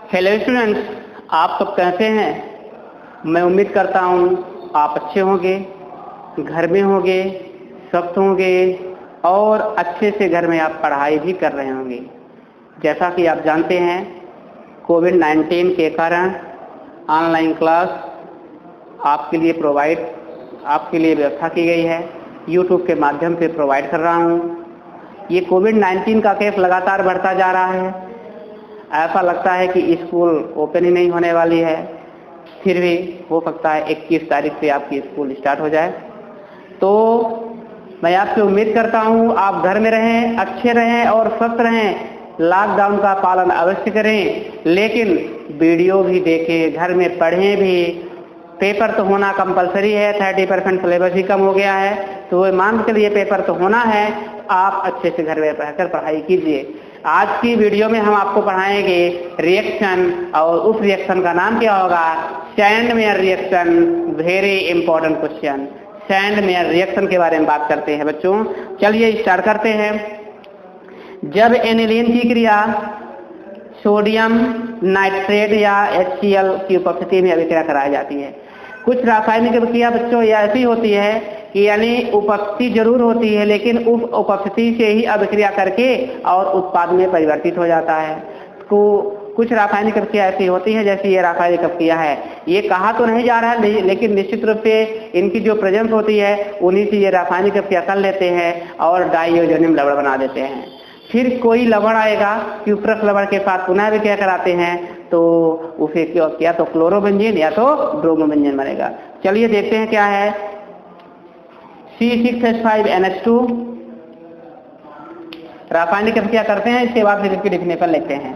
Hello students, आप सब कैसे हैं? मैं उम्मीद करता हूँ आप अच्छे होंगे, घर में होंगे, स्वस्थ होंगे और अच्छे से घर में आप पढ़ाई भी कर रहे होंगे। जैसा कि आप जानते हैं, कोविड-19 के कारण ऑनलाइन क्लास आपके लिए व्यवस्था की गई है। यूट्यूब के माध्यम से प्रोवाइड कर रहा हूँ। ये कोविड-19 का केस लगातार बढ़ता जा रहा है। ऐसा लगता है कि स्कूल ओपन ही नहीं होने वाली है। फिर भी हो सकता है 21 तारीख से आपकी स्कूल स्टार्ट हो जाए। तो मैं आपसे उम्मीद करता हूँ आप घर में रहें, अच्छे रहें और स्वस्थ रहें। लॉकडाउन का पालन अवश्य करें, लेकिन वीडियो भी देखें, घर में पढ़ें भी। पेपर तो होना कंपलसरी है। 30% सिलेबस ही कम हो गया है, तो मान के लिए पेपर तो होना है। आप अच्छे से घर में रहकर पढ़ाई कीजिए। आज की वीडियो में हम आपको पढ़ाएंगे रिएक्शन, और उस रिएक्शन का नाम क्या होगा? Sandmeyer reaction. Very important question. Sandmeyer reaction के बारे में बात करते हैं बच्चों। चलिए स्टार्ट करते हैं। जब एनिलीन की क्रिया सोडियम नाइट्रेट या HCl की उपस्थिति में अभिक्रिया कराई जाती है। कुछ रासायनिक अभिक्रिया बच्चों ये ऐसी होती है कि यानी उपस्थिति जरूर होती है, लेकिन उस उपस्थिति से ही अभिक्रिया करके और उत्पाद में परिवर्तित हो जाता है। तो कुछ रासायनिक अभिक्रिया ऐसी होती है, जैसे ये रासायनिक अभिक्रिया है। ये कहा तो नहीं जा रहा है, लेकिन निश्चित रूप से इनकी जो प्रेजेंस होती है उन्हीं से ये रासायनिक अभिक्रिया कर लेते हैं और डाइओजोनियम लवण बना देते हैं। फिर कोई लवण आएगा, क्यूप्रस लवण के साथ पुनः अभिक्रिया कराते हैं, तो उसे या तो क्लोरोबेंजीन या तो ब्रोमोबेंजीन बनेगा। चलिए देखते हैं क्या है। C6H5NH2 रासायनिक अभिक्रिया करते हैं, इसके बाद फिर इसकी डिफिनेशन लिखते हैं।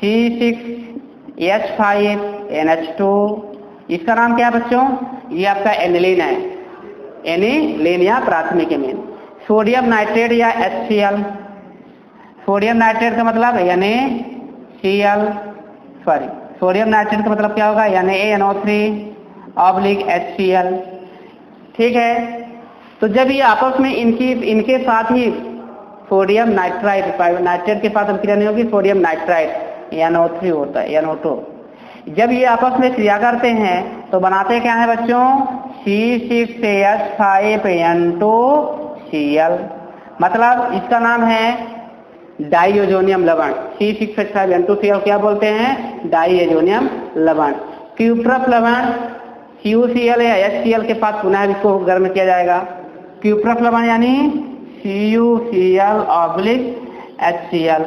C6H5NH2, इसका नाम क्या है बच्चों? ये आपका एनिलीन है। एनिलीन या प्राथमिक एमीन। सोडियम नाइट्रेट या HCl। सोडियम नाइट्रेट का मतलब यानी सोडियम नाइट्रेट का मतलब क्या होगा? यानी NO3/HCl। ठीक है। तो जब ये आपस में इनके साथ ही सोडियम नाइट्रेट के साथ क्रिया नहीं होगी, सोडियम नाइट्राइट NO3 होता है, NO2। जब ये आपस में क्रिया करते हैं तो बनाते क्या है बच्चों? C6H5N2Cl। मतलब इसका नाम है डाइओजोनियम लवण। C6H5N2Cl क्या बोलते हैं? डाइओजोनियम लवण। क्यूप्रस लवण CuCl या HCl के साथ पुनः इसको गर्म किया जाएगा। क्यूप्रस लवण यानी CuCl/HCl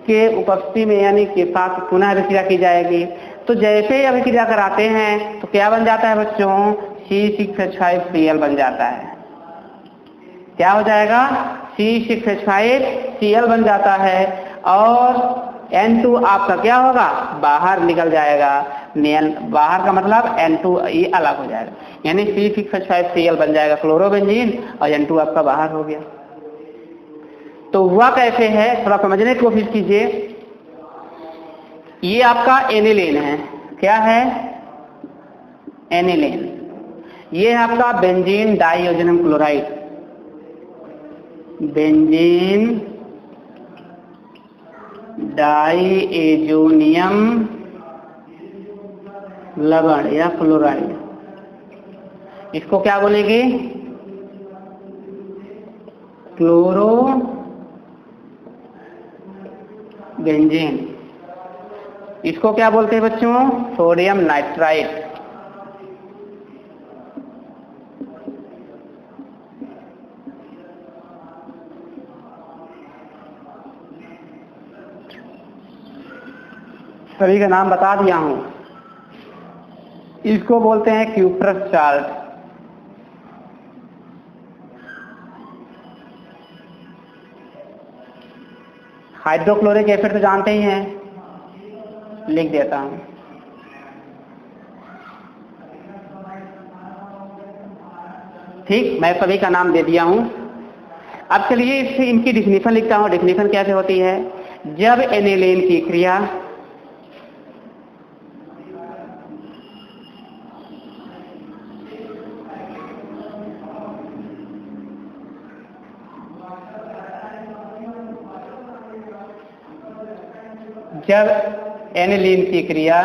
के उपस्थिति में यानी के साथ पुनः अभिक्रिया की जाएगी। तो जैसे ही अभिक्रिया कराते हैं तो क्या बन जाता है बच्चों? C6H5Cl बन जाता है। क्या हो जाएगा? C6H5Cl बन जाता है और N2 आपका क्या होगा? बाहर निकल जाएगा। बाहर का मतलब N2 ये अलग हो जाएगा, यानी C6H5Cl बन जाएगा क्लोरोबेंजीन और N2 आपका बाहर हो गया। तो हुआ कैसे है थोड़ा समझने की कोशिश कीजिए। ये आपका एनिलीन है। क्या है? एनिलीन। ये है आपका बेंजीन डाइओजोनियम क्लोराइड। बेंजीन डाइओजोनियम लवण या क्लोराइड, इसको क्या बोलेंगे? क्लोरोबेंजीन। इसको क्या बोलते हैं बच्चों? Sodium nitrite. सभी का नाम बता दिया हूं। इसको बोलते हैं क्यूप्रस साल्ट। हाइड्रोक्लोरिक एसिड तो जानते ही हैं, लिख देता हूं। ठीक, मैं सभी का नाम दे दिया हूं। अब चलिए इनकी डिफिनेशन लिखता हूं। डिफिनेशन कैसे होती है? जब एनिलीन की क्रिया जब एनिलीन की क्रिया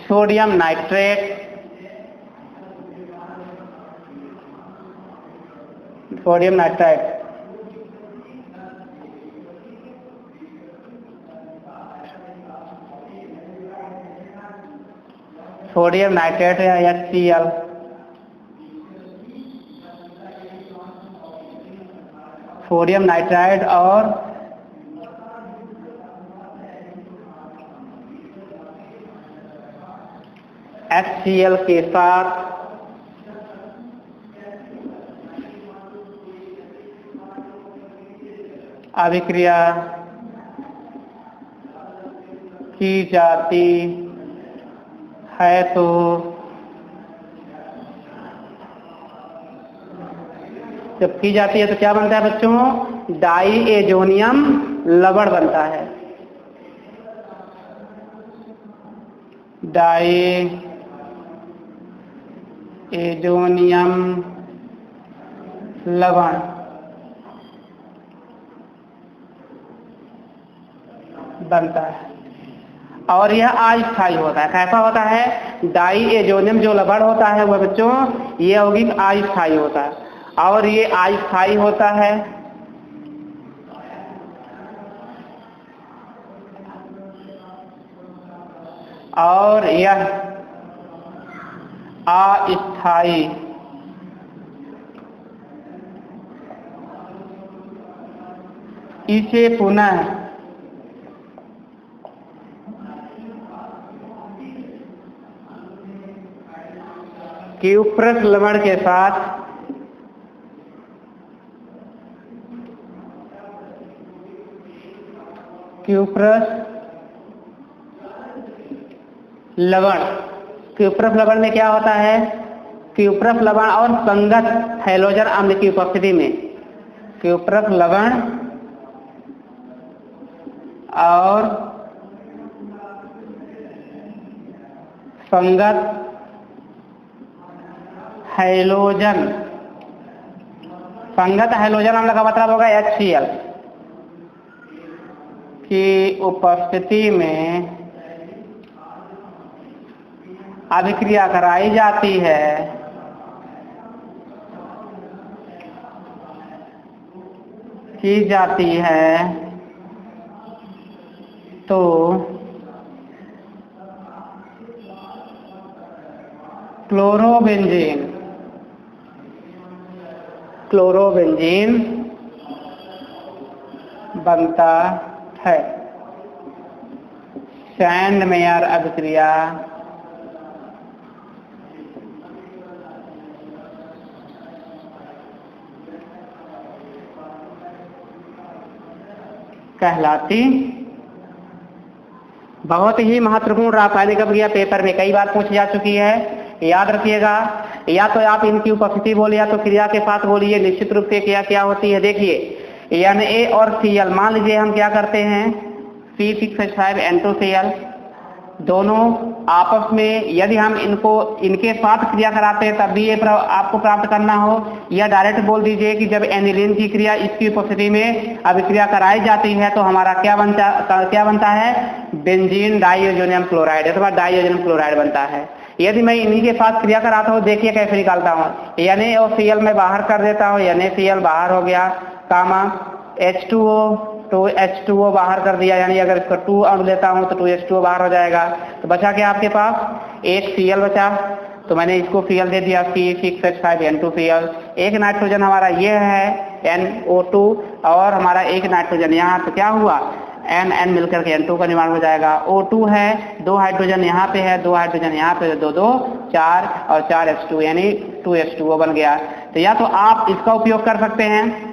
sodium nitrate, sodium nitride, sodium nitrate या HCl, सोडियम नाइट्राइड और HCl के साथ अभिक्रिया की जाती है तो जब की जाती है तो क्या बनता है बच्चों? डाईएजोनियम लवण बनता है। डाईएजोनियम लवण बनता है और यह अस्थायी होता है। कैसा होता है? डाईएजोनियम जो लवण होता है वह बच्चों ये यौगिक अस्थायी होता है और ये अस्थायी होता है और यह अस्थायी इसे पुनः क्यूप्रस लवण के साथ क्यूप्रस लवण में क्या होता है? क्यूप्रस लवण और संगत हैलोजन अम्ल की उपस्थिति में क्यूप्रस लवण और संगत हैलोजन अम्ल का मतलब होगा HCl की उपस्थिति में अभिक्रिया कराई जाती है तो क्लोरोबेंजीन बनता है। सैंडमेयर अभिक्रिया कहलाती। बहुत ही महत्वपूर्ण रासायनिक अभिक्रिया पेपर में कई बार पूछी जा चुकी है, याद रखिएगा। या तो आप इनकी उपस्थिति बोलिए या तो क्रिया के साथ बोलिए। निश्चित रूप से क्या क्या होती है देखिए, Na और Cl, मान लीजिए हम क्या करते हैं C6H5N2Cl दोनों आपस में यदि हम इनके साथ क्रिया कराते हैं तब भी ये आपको प्राप्त करना हो, या डायरेक्ट बोल दीजिए कि जब एनिलीन की क्रिया इसकी उपस्थिति में अभिक्रिया कराई जाती है तो हमारा क्या बनता है? बेंजीन डाईएजोनियम क्लोराइड अथवा डाईएजोनियम क्लोराइड बनता है। यदि मैं इन्हीं के साथ क्रिया कराता हूँ, देखिए कैसे निकालता हूँ। Na और Cl मैं बाहर कर देता हूँ, NaCl बाहर हो गया, कामा H2O, तो H2O बाहर कर दिया, यानी अगर इसका 2 अणु लेता हूँ तो 2H2O बाहर हो जाएगा। तो बचा क्या आपके पास? एक Cl बचा, तो मैंने इसको Cl दे दिया, C6H5N2Cl। एक नाइट्रोजन हमारा ये है NO2 और हमारा एक नाइट्रोजन यहाँ, तो क्या हुआ? N मिलकर के N2 का निर्माण हो जाएगा। O2 है, 2 हाइड्रोजन यहाँ पे है, 2 हाइड्रोजन यहाँ पे, 2 2 4 और 4 H2 यानी 2H2O बन गया। तो या तो आप इसका उपयोग कर सकते हैं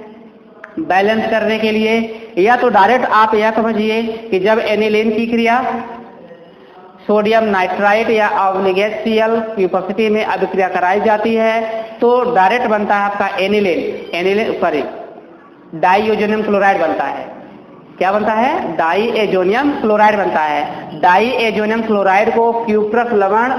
बैलेंस करने के लिए, या तो डायरेक्ट आप यह समझिए कि जब एनिलीन की क्रिया सोडियम नाइट्राइट या HCl की उपस्थिति में अभिक्रिया कराई जाती है तो डायरेक्ट बनता है आपका एनिलीन डाईएजोनियम क्लोराइड बनता है। क्या बनता है? डाईएजोनियम क्लोराइड बनता है। डाईएजोनियम क्लोराइड को क्यूप्रस लवण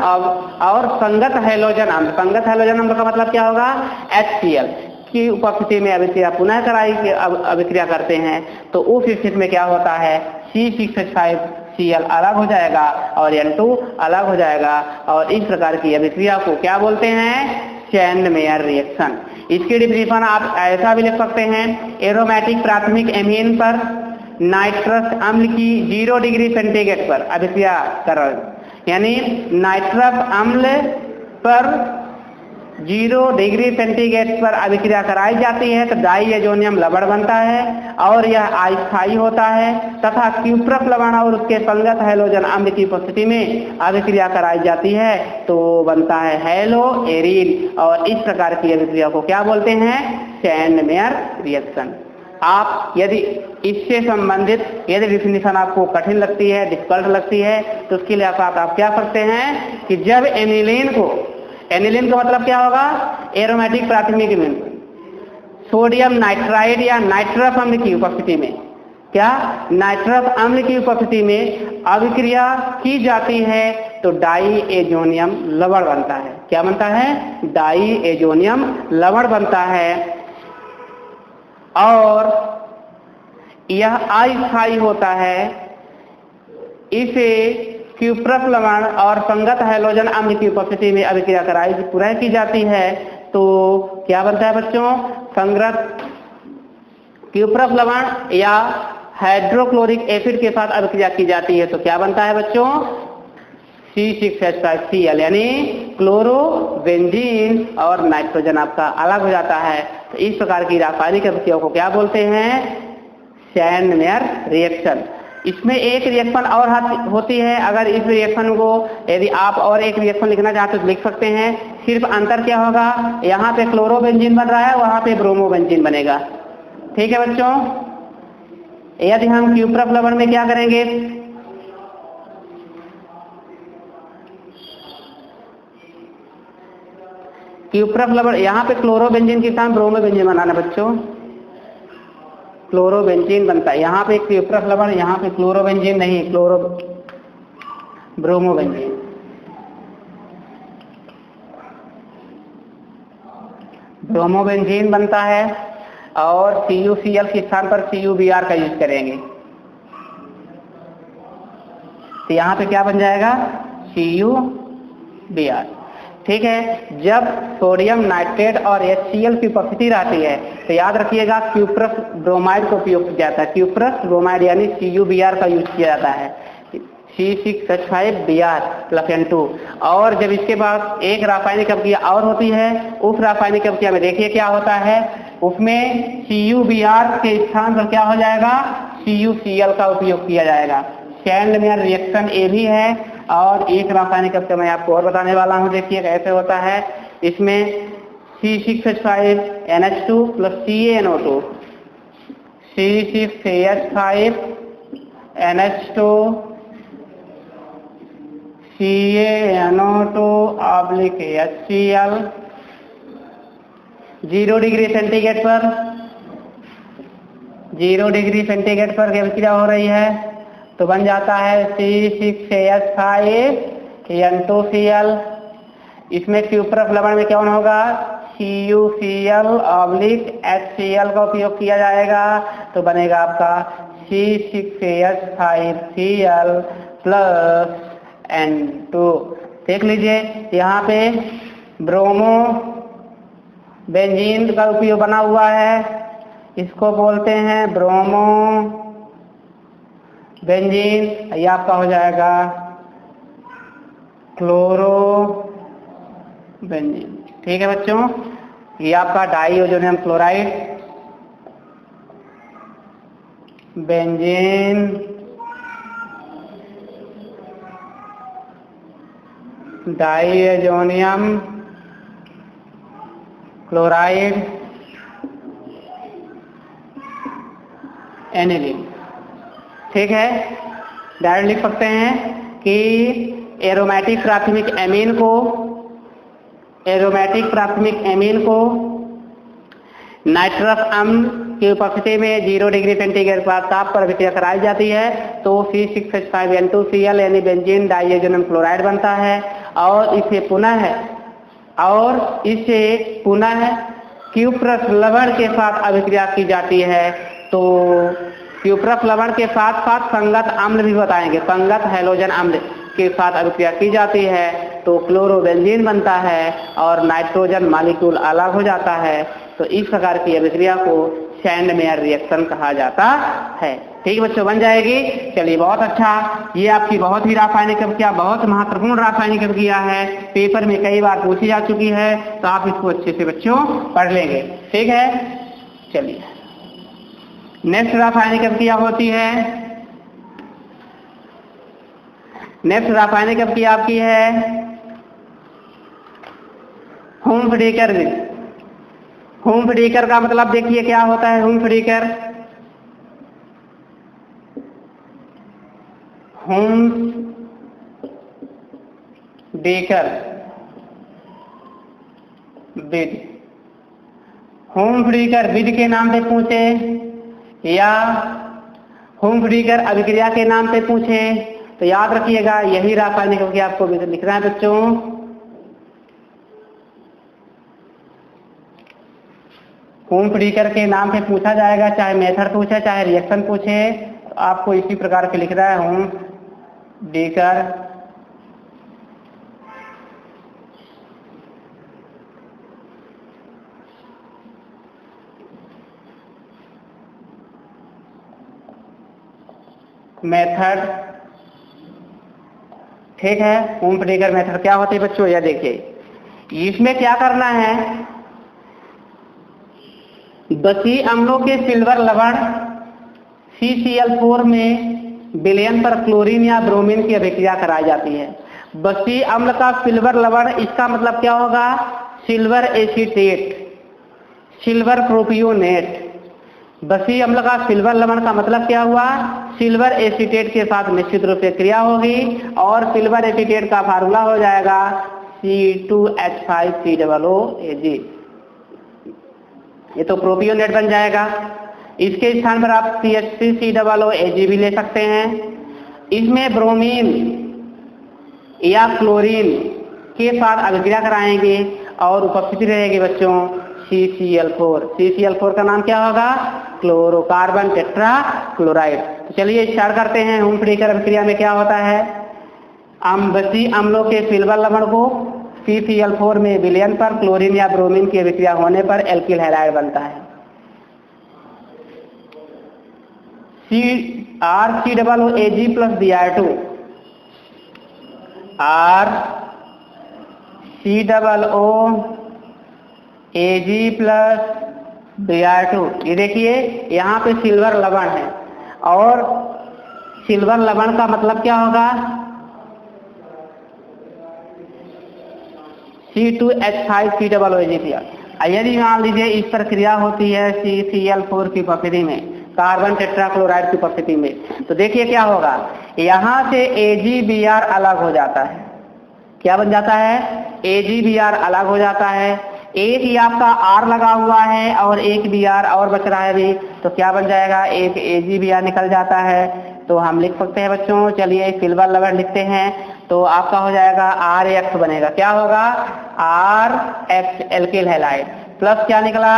और संगत हैलोजन अम्ल, संगत हैलोजन अम्ल का मतलब क्या होगा? HCl की उपस्थिति में अभिक्रिया पुनः कराई अभिक्रिया करते हैं तो उस स्थिति में क्या होता है? C6H5Cl अलग हो जाएगा और N2 अलग हो जाएगा और इस प्रकार की अभिक्रिया को क्या बोलते हैं? चैंड-मेयर रिएक्शन। इसकी डिफिनेशन आप ऐसा भी लिख सकते हैं, एरोमेटिक प्राथमिक एमीन पर नाइट्रस अम्ल की 0 डिग्री सेंटीग्रेड पर अभिक्रिया कर, यानी नाइट्रस अम्ल पर 0 डिग्री सेंटीग्रेड पर अभिक्रिया कराई जाती है तो डाईएजोनियम लवण बनता है और यह अस्थायी होता है तथा क्यूप्रस लवण और उसके संगत हैलोजन अम्ल की उपस्थिति में अभिक्रिया कराई जाती है तो बनता है हैलो एरीन और इस प्रकार की अभिक्रिया को क्या बोलते हैं? चैंड-मेयर रिएक्शन। आप यदि इससे संबंधित यदि डिफिनेशन आपको कठिन लगती है, डिफिकल्ट लगती है तो उसके लिए आप क्या करते हैं कि जब एनिलीन का मतलब क्या होगा? एरोमेटिक प्राथमिक एमीन, सोडियम नाइट्राइड या नाइट्रस अम्ल की उपस्थिति में, क्या नाइट्रस अम्ल की उपस्थिति में अभिक्रिया की जाती है तो डाईएजोनियम लवण बनता है। क्या बनता है? डाईएजोनियम लवण बनता है और यह अस्थायी होता है। इसे क्यूप्रस लवण और संगत हैलोजन अम्ल की उपस्थिति में अभिक्रिया कराई पुनः की जाती है तो क्या बनता है बच्चों? संगत क्यूप्रस लवण या हाइड्रोक्लोरिक एसिड के साथ अभिक्रिया की जाती है तो क्या बनता है बच्चों? C6H5Cl यानी क्लोरो बेंजीन और नाइट्रोजन आपका अलग हो जाता है। तो इस प्रकार की रासायनिक अभिक्रिया को क्या बोलते हैं? चैंड-मेयर रिएक्शन। इसमें एक रिएक्शन और होती है, अगर इस रिएक्शन को यदि आप और एक रिएक्शन लिखना चाहते तो लिख सकते हैं। सिर्फ अंतर क्या होगा? यहाँ पे क्लोरोबेंजीन बन रहा है, वहां पे ब्रोमोबेंजीन बनेगा। ठीक है बच्चों, यदि हम क्यूप्रस लवण में क्या करेंगे? क्यूप्रस लवण यहाँ पे क्लोरोबेंजीन के साथ ब्रोमोबेंजीन बनाना बच्चों, क्लोरोबेंजीन बनता है। यहाँ पे क्यूप्रस लवण, यहाँ पे क्लोरोबेंजीन नहीं, ब्रोमोबेंजीन। ब्रोमोबेंजीन बनता है और CuCl के स्थान पर CuBr का यूज करेंगे तो यहाँ पे क्या बन जाएगा? CuBr। ठीक है, जब सोडियम नाइट्रेट और HCl की उपस्थिति रहती है तो याद रखिएगा क्यूप्रस ब्रोमाइड का उपयोग किया जाता है। क्यूप्रस ब्रोमाइड यानी CuBr का यूज किया जाता है, C6H5Br प्लस N2। और जब इसके बाद एक रासायनिक अभिक्रिया और होती है, उस रासायनिक अभिक्रिया में देखिए क्या होता है, उसमें CuBr के स्थान पर क्या हो जाएगा? CuCl का उपयोग किया जाएगा। चैंड-मेयर रिएक्शन ये भी है। और एक रासायनिक अभिक्रिया मैं आपको और बताने वाला हूँ, देखिए कैसे होता है। इसमें C6H5NH2 plus CaNO2, C6H5NH2 CaNO2 oblique HCl 0 degree centigrade पर, 0 डिग्री सेंटीग्रेड पर अभिक्रिया हो रही है तो बन जाता है C6H5N2Cl। इसमें क्यूप्रस लवण में कौन होगा? CuCl ऑब्लिक HCl का उपयोग किया जाएगा तो बनेगा आपका C6H5Cl प्लस N2। देख लीजिए यहाँ पे ब्रोमो बेंजीन का उपयोग बना हुआ है, इसको बोलते हैं ब्रोमो बेंजीन। ये आपका हो जाएगा क्लोरो बेंजीन। ठीक है बच्चों, ये आपका diazonium chloride benzene diazonium chloride aniline. ठीक है, डायरेक्ट लिख सकते हैं कि एरोमेटिक प्राथमिक एमीन को नाइट्रस अम्ल की उपस्थिति में 0 डिग्री सेंटीग्रेड पर ताप पर अभिक्रिया कराई जाती है तो C6H5N2Cl यानी बेंजीन डाइएजोनियम क्लोराइड बनता है। और इसे पुनः क्यूप्रस लवण के साथ अभिक्रिया की जाती है तो क्यूप्रस लवण के साथ साथ संगत अम्ल भी बताएंगे, संगत हैलोजन अम्ल के साथ अभिक्रिया की जाती है तो क्लोरोबेंजीन बनता है और नाइट्रोजन मॉलिक्यूल अलग हो जाता है। तो इस प्रकार की अभिक्रिया को सैंडमेयर रिएक्शन कहा जाता है। ठीक बच्चों, बन जाएगी। चलिए बहुत अच्छा, ये आपकी बहुत ही रासायनिक अभिक्रिया, बहुत महत्वपूर्ण रासायनिक अभिक्रिया है, पेपर में कई बार पूछी जा चुकी है तो आप इसको अच्छे से बच्चों पढ़ लेंगे। ठीक है, चलिए नेक्स्ट रासायनिक अभिक्रिया होती है, नेक्स्ट रासायनिक अभिक्रिया आपकी है हुम्फ्डीकर। हुम्फ्डीकर का मतलब देखिए क्या होता है। हुम्फ्डीकर विधि, हुम्फ्डीकर विधि के नाम पे पूछे या हुम्फ्डीकर अभिक्रिया के नाम पे पूछे तो याद रखिएगा यही रासायनिक अभिक्रिया आपको लिखना है बच्चों। हुम्फ्डीकर के नाम पे पूछा जाएगा, चाहे मेथड पूछे चाहे रिएक्शन पूछे तो आपको इसी प्रकार से लिखना है हुम्फ्डीकर मेथड। ठीक है, हुम्फ्डीकर मेथड क्या होती है बच्चों, यह देखिए इसमें क्या करना है, बसी अम्लों के सिल्वर लवण CCl4 में विलयन पर क्लोरीन या ब्रोमीन की अभिक्रिया कराई जाती है। बसी अम्ल का सिल्वर लवण, इसका मतलब क्या होगा, सिल्वर एसीटेट, सिल्वर प्रोपियोनेट। बसी अम्ल का सिल्वर लवण का मतलब क्या हुआ, सिल्वर एसीटेट के साथ निश्चित रूप से क्रिया होगी और सिल्वर एसीटेट का फार्मूला हो जाएगा C2H5COOAg। ये तो प्रोपियोनेट बन जाएगा। इसके स्थान पर आप CH3COOAg भी ले सकते हैं। इसमें ब्रोमीन या क्लोरीन के साथ अभिक्रिया कराएंगे और उपस्थिति रहेगी बच्चों CCl4। CCl4 का नाम क्या होगा, क्लोरोकार्बन टेट्रा क्लोराइड। तो चलिए स्टार्ट करते हैं। हुम्फ्डीकर अभिक्रिया में क्या होता है, बसी अम्लों के सिल्वर लवण को CCl4 में विलयन पर क्लोरीन या ब्रोमीन की अभिक्रिया होने पर एल्किल हैलाइड बनता है। RCOOAg plus Br2, RCOOAg plus Br2। ये देखिए यहाँ पे सिल्वर लवण है और सिल्वर लवण का मतलब क्या होगा, C2H5COOAg। यदि मान लीजिए इस पर क्रिया होती है CCl4 की उपस्थिति में, कार्बन टेट्राक्लोराइड की उपस्थिति में, तो देखिए क्या होगा, यहाँ से AgBr अलग हो जाता है। क्या बन जाता है, AgBr अलग हो जाता है। एक ही आपका R लगा हुआ है और एक Br और बच रहा है अभी, तो क्या बन जाएगा, एक AgBr निकल जाता है। तो हम लिख सकते हैं बच्चों, चलिए सिल्वर लवण लिखते हैं तो आपका हो जाएगा RH बनेगा। क्या होगा, RH एल्किल हैलाइड प्लस क्या निकला,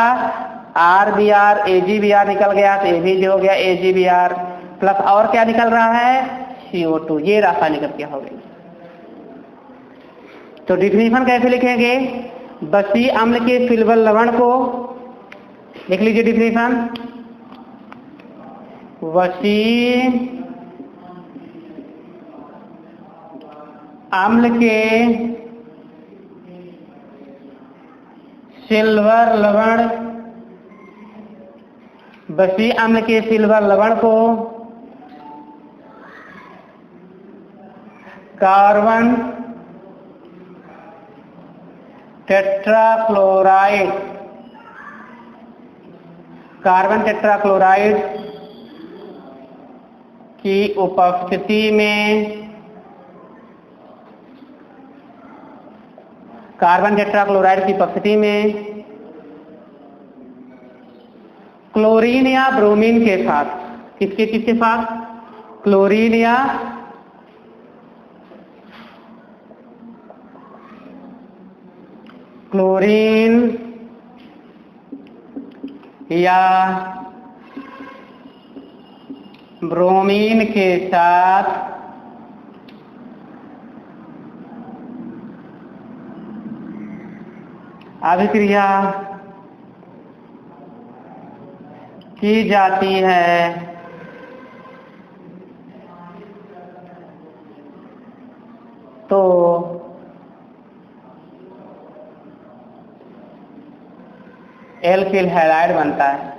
RBr AgBr निकल गया तो ये भी जो हो गया AgBr प्लस और क्या निकल रहा है, CO2। ये रासायनिक अभिक्रिया हो गई। तो डिफिनीशन कैसे लिखेंगे, बसी अम्ल के सिल्वर लवण को लिख लीजिए डिफिनीशन, बसी अम्ल के सिल्वर लवण, बसी अम्ल के सिल्वर लवण को कार्बन टेट्राक्लोराइड, कार्बन टेट्राक्लोराइड की उपस्थिति में, कार्बन टेट्राक्लोराइड की उपस्थिति में क्लोरीन या ब्रोमीन के साथ, किसके किसके साथ, क्लोरीन या ब्रोमीन के साथ अभिक्रिया की जाती है तो एल्किल हैलाइड बनता है।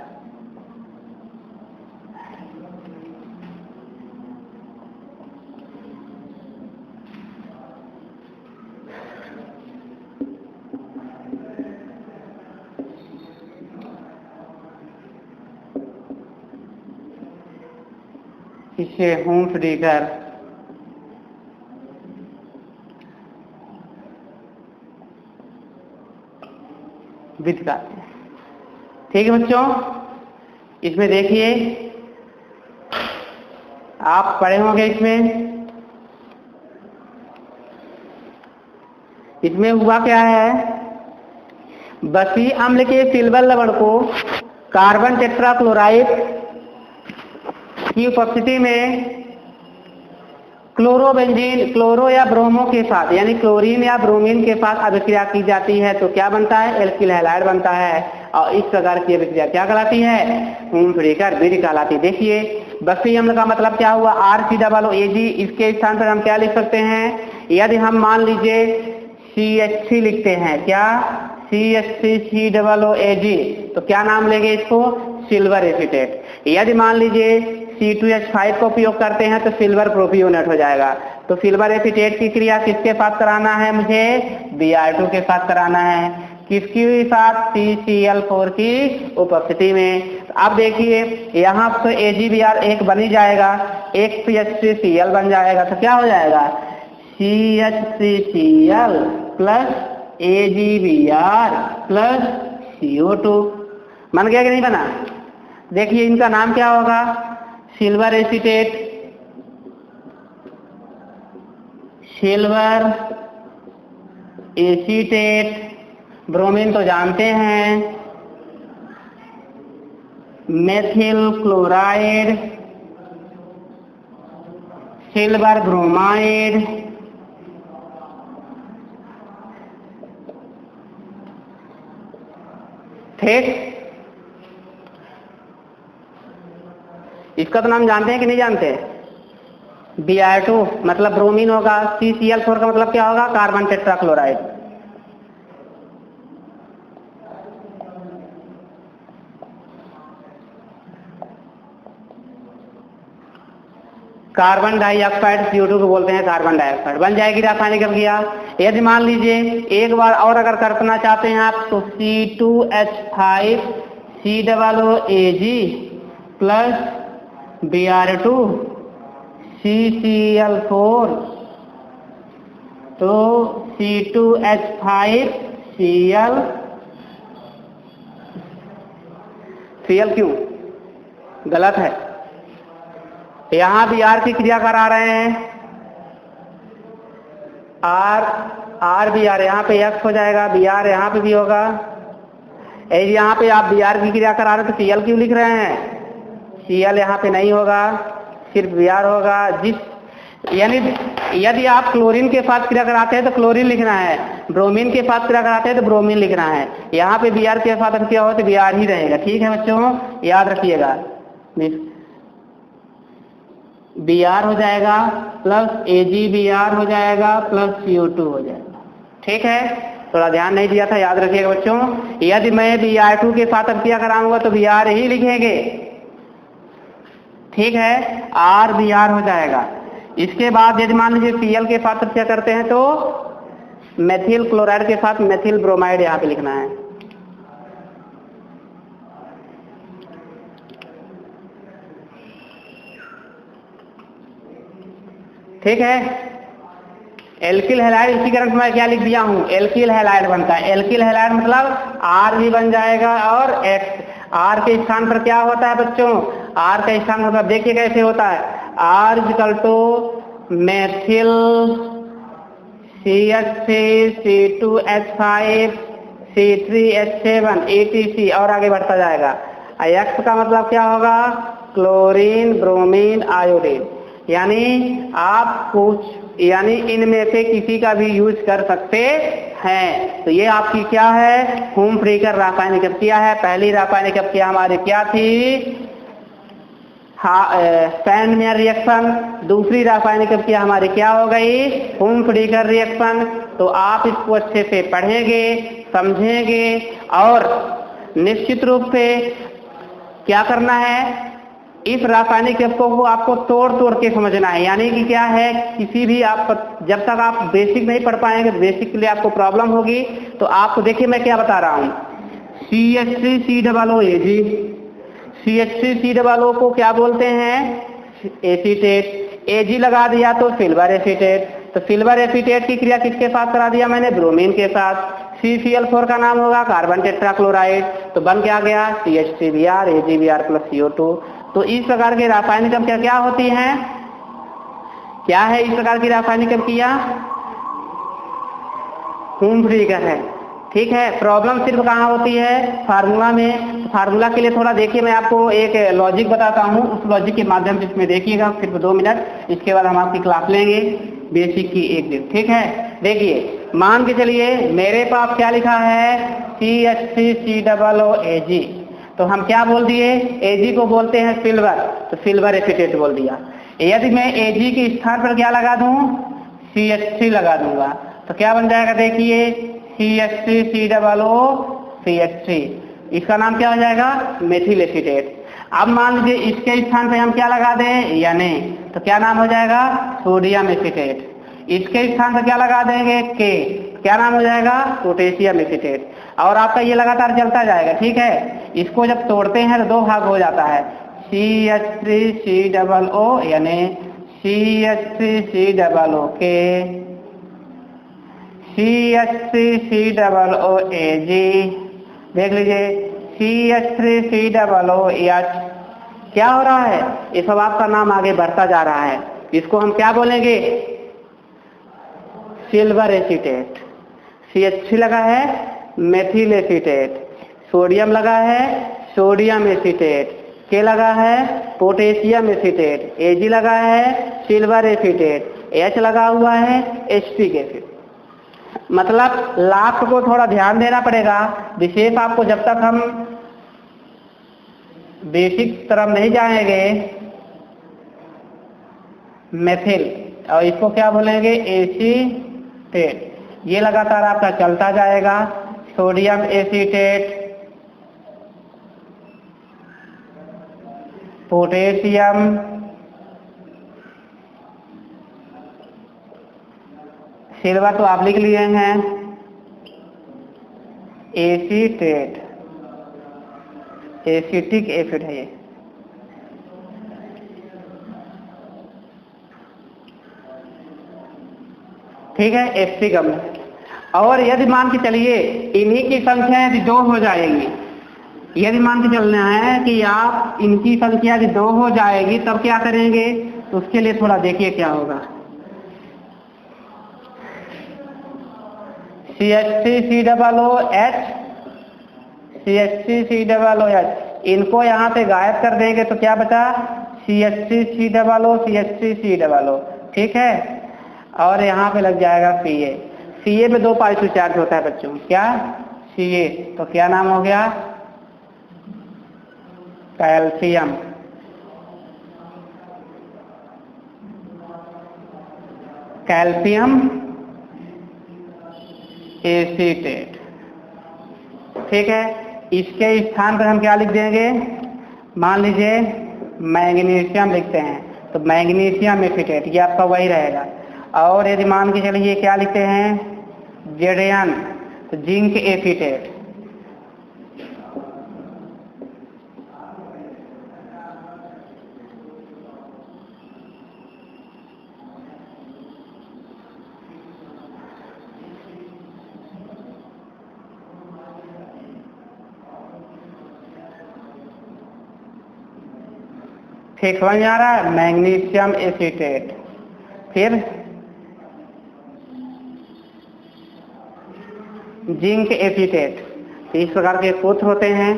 इसे हुम्फ्डीगर विधि कहते हैं। ठीक है बच्चों, इसमें देखिए आप पढ़े होंगे, इसमें हुआ क्या है, बसी अम्ल के सिल्वर लवण को कार्बन टेट्राक्लोराइड की उपस्थिति में क्लोरोबेंजीन, क्लोरो या ब्रोमो के साथ यानी क्लोरीन या ब्रोमीन के साथ अभिक्रिया की जाती है तो क्या बनता है, एल्किल हैलाइड बनता है। और इस प्रकार की अभिक्रिया क्या कहलाती है, हुम्फ्डीगर विधि कहलाती है। देखिए बसी अम्ल का मतलब क्या हुआ, RCOOAG, इसके स्थान पर हम क्या लिख सकते हैं, यदि हम मान लीजिए CH3 लिखते हैं, क्या CH3COOAG, तो क्या नाम लेंगे इसको, सिल्वर एसीटेट। यदि मान लीजिए C2H5 का उपयोग करते हैं तो सिल्वर प्रोपियोनेट हो जाएगा। तो सिल्वर एसीटेट की क्रिया किसके साथ कराना है, मुझे Br2 के साथ कराना है, किसके साथ, CCl4 की उपस्थिति में। अब देखिए यहाँ तो AgBr एक बन ही जाएगा, एक CH3Cl बन जाएगा, तो क्या हो जाएगा, CH3Cl plus AgBr plus CO2। बन गया कि नहीं बना। देखिए इनका नाम क्या होगा, silver acetate, silver acetate, bromine तो जानते हैं, मेथिल क्लोराइड, सिल्वर ब्रोमाइड, ठीक। इसका तो नाम जानते हैं कि नहीं जानते, Br2 मतलब ब्रोमीन होगा, CCl4 का मतलब क्या होगा, carbon tetrachloride. Carbon dioxide CO2 को बोलते हैं कार्बन डाइऑक्साइड, बन जाएगी रासायनिक अभिक्रिया। यदि मान लीजिए एक बार और अगर करना चाहते हैं आप तो C2H5COOAG प्लस Br2 CCl4, तो C2H5Cl, Cl क्यों गलत है, यहां Br की क्रिया करा रहे हैं, Br यहाँ पे X हो जाएगा, Br यहाँ पे भी होगा। यहाँ पे आप Br की क्रिया करा रहे हैं तो Cl क्यों लिख रहे हैं, Cl यहाँ पे नहीं होगा, सिर्फ Br होगा। यानी यदि आप क्लोरीन के साथ क्रिया कराते हैं तो क्लोरीन लिखना है, ब्रोमीन के साथ क्रिया कराते हैं तो ब्रोमीन लिखना है। यहाँ पे Br के साथ क्या हो तो Br ही रहेगा। ठीक है बच्चों, याद रखिएगा, Br हो जाएगा प्लस AgBr हो जाएगा प्लस CO2 हो जाएगा। ठीक है, थोड़ा ध्यान नहीं दिया था, याद रखिएगा बच्चों। यदि मैं Br2 के साथ अभिक्रिया कराऊंगा तो Br ही लिखेंगे, ठीक है, RBr हो जाएगा। इसके बाद यदि मान लीजिए Cl के साथ अभिक्रिया करते हैं तो मेथिल क्लोराइड के साथ मेथिल ब्रोमाइड यहाँ पे लिखना है। ठीक है, एल्किल हैलाइड, इसी कारण मैं क्या लिख दिया हूं, एल्किल हैलाइड बनता है। एल्किल हैलाइड मतलब R भी बन जाएगा और X, आर के स्थान पर क्या होता है बच्चों? आर का स्थान मतलब देखिए कैसे होता है, R equal to methyl CH3 C2H5 C3H7 etc और आगे बढ़ता जाएगा। एक्स का मतलब क्या होगा? Chlorine bromine iodine. यानी आप कुछ यानी इनमें से किसी का भी यूज कर सकते हैं। तो ये आपकी क्या है? होम फ्रीकर रासायनिक अभिक्रिया है। पहली रासायनिक अभिक्रिया हमारी क्या थी? स्टैंडमेयर रिएक्शन। दूसरी रासायनिक अभिक्रिया हमारी क्या हो गई? Home Fricker reaction. तो आप इसको अच्छे से पढ़ेंगे, समझेंगे और निश्चित रूप से क्या करना है, इस रासायनिक अभिक्रिया को आपको तोड़ तोड़ के समझना है। यानी कि क्या है, किसी भी आप जब तक आप बेसिक नहीं पढ़ पाएंगे, बेसिक के लिए आपको प्रॉब्लम होगी। तो आपको देखिए मैं क्या बता रहा हूँ, CH3COOAG, CH3COO को क्या बोलते हैं? एसीटेट। Ag लगा दिया तो सिल्वर एसीटेट। तो सिल्वर एसीटेट की क्रिया किसके साथ करा दिया मैंने? ब्रोमीन के साथ। CCl4 का नाम होगा कार्बन टेट्राक्लोराइड। तो बन क्या गया? CH3Br AgBr + CO2। तो इस प्रकार के रासायनिक अभिक्रिया क्या होती हैं? क्या है इस प्रकार की रासायनिक अभिक्रिया? होम फ्रीकर है। ठीक है। प्रॉब्लम सिर्फ कहाँ होती है? फार्मूला में। फार्मूला के लिए थोड़ा देखिए, मैं आपको एक लॉजिक बताता हूँ, उस लॉजिक के माध्यम से इसमें देखिएगा सिर्फ 2 मिनट। इसके बाद हम आपकी क्लास लेंगे बेसिक की एक दिन। ठीक है। देखिए मान के चलिए मेरे पास क्या लिखा है? CH3COOAG। तो हम क्या बोल दिए? Ag को बोलते हैं सिल्वर, तो सिल्वर एसीटेट बोल दिया। यदि मैं Ag के स्थान पर क्या लगा दूं? CH3 लगा दूंगा तो क्या बन जाएगा? देखिए CH3COO CH3, इसका नाम क्या हो जाएगा? Methyl acetate. अब मान लीजिए इसके स्थान पे हम क्या लगा दें? यानी तो क्या नाम हो जाएगा? Sodium acetate. इसके स्थान पर क्या लगा देंगे? के, क्या नाम हो जाएगा? Potassium acetate. और आपका ये लगातार चलता जाएगा। ठीक है। इसको जब तोड़ते हैं तो 2 भाग हो जाता है, CH3COO यानी CH3COO के, CH3COOAG। देख लीजिए CH3COOH। क्या हो रहा है? ये सब आपका नाम आगे बढ़ता जा रहा है। इसको हम क्या बोलेंगे? Silver acetate. CH3 लगा है मेथिल एसीटेट, सोडियम लगा है सोडियम एसीटेट, के लगा है पोटेशियम एसीटेट, Ag लगा है सिल्वर एसीटेट, H लगा हुआ है एसिटिक एसिड। मतलब लास्ट को थोड़ा ध्यान देना पड़ेगा। विशेष आपको जब तक हम बेसिक तरफ नहीं जाएंगे, मेथिल और इसको क्या बोलेंगे? एसीटेट। ये लगातार आपका चलता जाएगा। सोडियम एसीटेट, पोटेशियम, सिल्वर तो आप लिख लिए हैं, एसीटेट, एसिटिक एसिड है ये। ठीक है। एसिटिक अम्ल। और यदि मान के चलिए इन्हीं की संख्या यदि 2 हो जाएगी, यदि मान के चलना है कि आप इनकी संख्या यदि 2 हो जाएगी तब क्या करेंगे? तो उसके लिए थोड़ा देखिए क्या होगा। CH3COOH, CH3COOH, इनको यहाँ पे गायब कर देंगे तो क्या बचा? CH3COO CH3COO। ठीक है। और यहाँ पे लग जाएगा Ca। Ca पे 2 पॉजिटिव चार्ज होता है बच्चों। क्या? Ca। तो क्या नाम हो गया? कैल्शियम। Calcium acetate. ठीक है। इसके स्थान पर हम क्या लिख देंगे? मान लीजिए मैग्नीशियम लिखते हैं तो मैग्नीशियम एसीटेट, ये आपका वही रहेगा। और यदि मान के चलिए क्या लिखते हैं? Zn, तो जिंक एसीटेट। ठीक समझ में आ रहा है? Magnesium acetate. फिर जिंक एसीटेट। इस प्रकार के सूत्र होते हैं।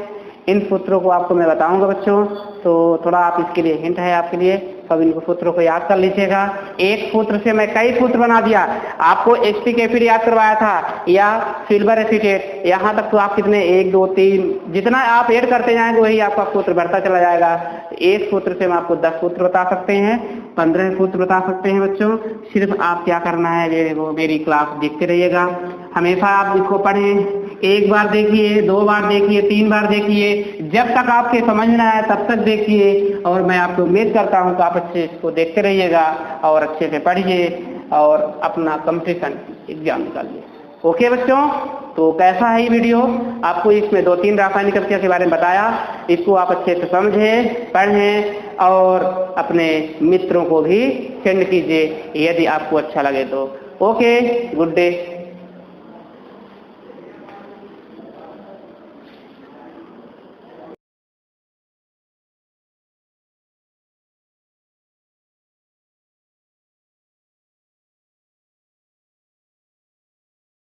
इन सूत्रों को आपको मैं बताऊंगा बच्चों, तो थोड़ा आप इसके लिए हिंट है आपके लिए, सब इनको सूत्रों को याद कर लीजिएगा। एक सूत्र से मैं कई सूत्र बना दिया। आपको एसिटिक एसिड याद करवाया था या सिल्वर एसीटेट, यहाँ तक तो आप कितने 1 2 3 जितना आप ऐड करते जाएंगे वही आपका सूत्र बढ़ता चला जाएगा। एक सूत्र से हम आपको 10 सूत्र बता सकते हैं, 15 सूत्र बता सकते हैं बच्चों। सिर्फ आप क्या करना है, मेरी क्लास देखते रहिएगा। हमेशा आप इसको पढ़ें, 1 बार देखिए, 2 बार देखिए, 3 बार देखिए, जब तक आपके समझ में आए तब तक देखिए। और मैं आपको उम्मीद करता हूं कि आप अच्छे इसको देखते रहिएगा और अच्छे से पढ़िए और अपना कंपटीशन एग्जाम निकालिए। ओके बच्चों, तो कैसा है ये वीडियो? आपको इसमें 2-3 रासायनिक अभिक्रिया के बारे में बताया। इसको आप अच्छे से समझें, पढ़ें और अपने मित्रों को भी सेंड कीजिए यदि आपको अच्छा लगे तो। Okay, good day.